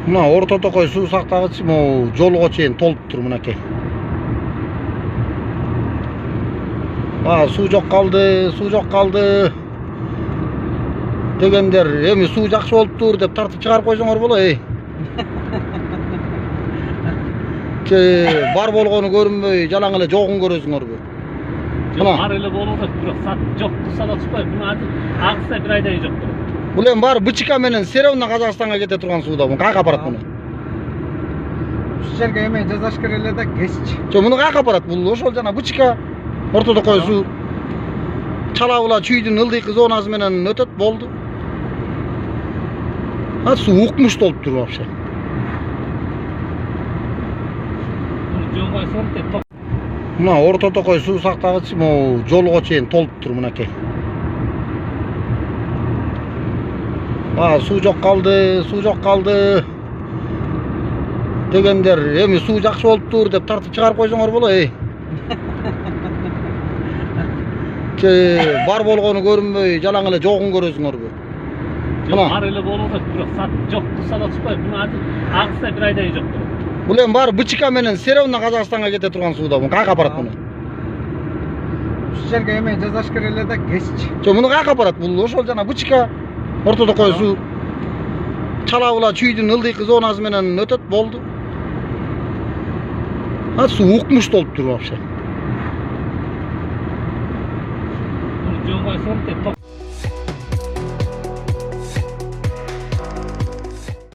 Mına orta tokой суу сактагыч могу жолго чейин толуптур мынакей. Суу жок калды дегендер эми суу жакшы болуптур деп тартып чыгарып койсоңор болот. Бар болгону көрүнбөй, жалаң эле жогун көрөсүңөрбү? Бар эле болуп атат, бирок сат жок турса да чыкпайт. Мына азыр агыста бир айдай жок турат. Бул эми баары БЧК менен Серовна Казакстанга кете турган сууда. Муну каяка апарат муну? Ушул жерге эме жазаш керек эле да кесчи. Муну каяка апарат? Бул ошол жана БЧК ортодо кой суу. Чала була чүйдүн ылдыйкы зонасы менен өтөт, болду. Суу укмуш болуптур вообще. Мына орто токой суу сактагыч могу жолго чейин толуптур мынакей. Суу жок калды дегендер эми суу жакшы болуптур деп тартып чыгарып койсоңор болот. Бар болгону көрүнбөй, жалаң эле жогун көрөсүңөрбү? Бар эле болуп атат, бирок сат жок турса да чыкпайт. Мына азыр агыста бир айдай жок турат. Бул эми баары БЧК менен Серовна Казакстанга кете турган сууда. Муну каяка апарат муну? Ушул жерге эме жазаш керек эле да кесчи. Муну каяка апарат? Бул ошол жана БЧК ортодо кой суу. Чала була чүйдүн ылдыйкы зонасы менен өтөт, болду. Суу укмуш болуптур вообще. Жөн койсоң деп